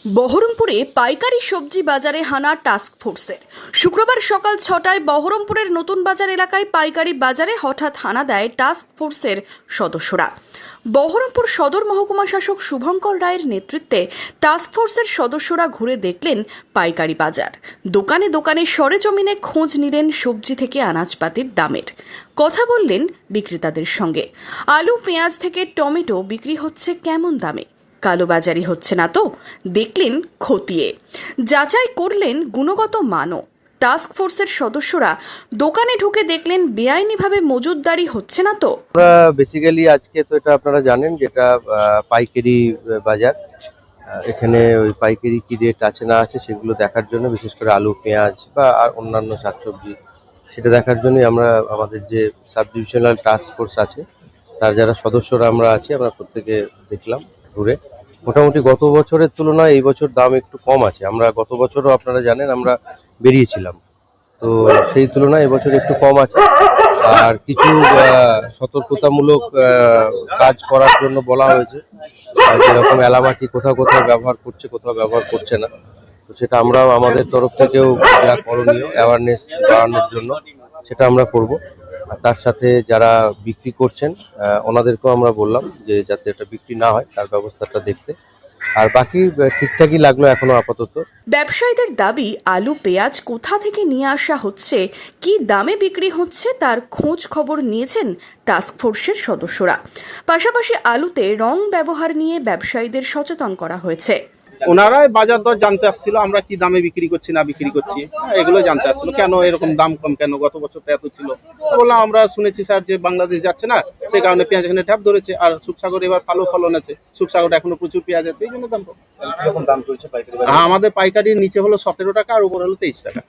বহরমপুরে পাইকারি সবজি বাজারে হানা টাস্ক ফোর্সের। শুক্রবার সকাল 6টায় বহরমপুরের নতুন বাজার এলাকায় পাইকারি বাজারে হঠাৎ হানা দেয় টাস্ক ফোর্সের সদস্যরা। বহরমপুর সদর মহকুমা শাসক শুভঙ্কর রায়ের নেতৃত্বে টাস্ক ফোর্সের সদস্যরা ঘুরে দেখলেন পাইকারি বাজার। দোকানে দোকানে সরেজমিনে খোঁজ নিলেন সবজি থেকে আনাজপাতির দামের। কথা বললেন বিক্রেতাদের সঙ্গে। আলু, পেঁয়াজ থেকে টমেটো বিক্রি হচ্ছে কেমন দামে, কালোবাজারি হচ্ছে না তো, দেখলেন খতিয়ে। যাচাই করলেন গুণগত মানও। টাস্ক ফোর্সের সদস্যরা দোকানে ঢুকে দেখলেন বেআইনিভাবে মজুতদারি হচ্ছে না তো। আমরা বেসিক্যালি আজকে তো এটা আপনারা জানেন যেটা পাইকারি বাজার। এখানে ওই পাইকারি কি রেট আছে না আছে সেগুলো দেখার জন্য, বিশেষ করে আলু, পেঁয়াজ বা আর অন্যান্য শাকসবজি, সেটা দেখার জন্যই আমরা আমাদের যে সাব ডিভিশনাল টাস্ক ফোর্স আছে তার যারা সদস্যরা আমরা আছি, আমরা প্রত্যেকে দেখলাম ঘুরে। মোটামুটি গত বছরের তুলনায় এই বছর দাম একটু কম আছে। আমরা গত বছরও আপনারা জানেন আমরা বেরিয়েছিলাম, তো সেই তুলনায় এবছর একটু কম আছে। আর কিছু সতর্কতামূলক কাজ করার জন্য বলা হয়েছে, যেরকম এলামাটি কোথাও কোথাও ব্যবহার করছে, কোথাও ব্যবহার করছে না। তো সেটা আমরাও আমাদের তরফ থেকেও যা করণীয় অ্যাওয়ারনেস বাড়ানোর জন্য সেটা আমরা করব। আর তার সাথে যারা বিক্রি করছেন ওনাদেরকেও আমরা বললাম যে যাতে এটা বিক্রি না হয় তার ব্যবস্থাটা দেখতে। আর বাকি ঠিকঠাকই লাগলো এখনো আপাতত। ব্যবসায়ীদের দাবি, আলু, পেঁয়াজ কোথা থেকে নিয়ে আসা হচ্ছে, কি দামে বিক্রি হচ্ছে তার খোঁজ খবর নিয়েছেন টাস্ক ফোর্সের সদস্যরা। পাশাপাশি আলুতে রং ব্যবহার নিয়ে ব্যবসায়ীদের সচেতন করা হয়েছে। ওনারাই বাজার দর জানতে আসছিল, আমরা কি দামে বিক্রি করছি না বিক্রি করছি এগুলো জানতে আসছিল। কেন এরকম দাম কম, কেন গত বছর তো এত ছিল। বললাম আমরা শুনেছি স্যার যে বাংলাদেশ যাচ্ছে না, সেই কারণে পেঁয়াজ এখানে ট্যাপ ধরেছে। আর সুখসাগর এবার ভালো ফলন আছে, সুখসাগর এখনো প্রচুর পেঁয়াজ আছে, এই জন্য দাম কম। এরকম দাম চলছে পাইকারি বাজারে? হ্যাঁ, আমাদের পাইকারির নিচে হলো 17 টাকা আর উপর হলো 23 টাকা।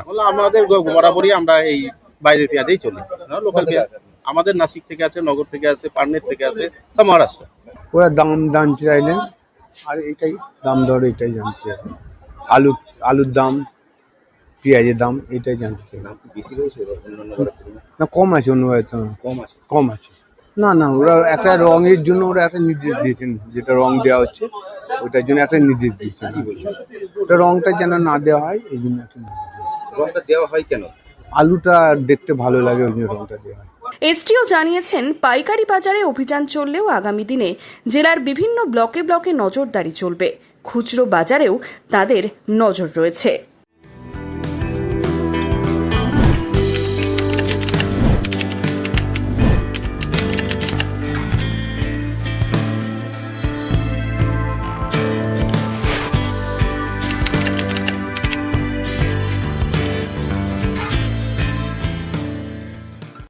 বললাম আমাদের বরাবরই আমরা এই বাইরের পেঁয়াজেই চলি, লোকাল পেঁয়াজ। আমাদের নাসিক থেকে আছে, নগর থেকে আছে, পার্নেট থেকে আছে, সব মহারাষ্ট্র। ওরা দাম চাইলেন, আর এটাই দাম দর, এটাই জানছে। আলুর দাম, পেঁয়াজের দাম, এটাই জানছে। বেশি রয়েছে অন্যান্য বারের তুলনায়? না, কম আছে, অন্য কম আছে। না, ওরা একটা রঙের জন্য ওরা একটা নির্দেশ দিয়েছেন, যেটা রং দেওয়া হচ্ছে ওটার জন্য একটা নির্দেশ দিয়েছেন। ওটা রংটা যেন না দেওয়া হয় এই জন্য একটা নির্দেশ দিয়েছেন। রংটা দেওয়া হয় কেন? আলুটা দেখতে ভালো লাগে, ওই জন্য রংটা দেওয়া হয়। এসটিও জানিয়েছেন, পাইকারি বাজারে অভিযান চললেও আগামী দিনে জেলার বিভিন্ন ব্লকে ব্লকে নজরদারি চলবে। খুচরো বাজারেও তাদের নজর রয়েছে।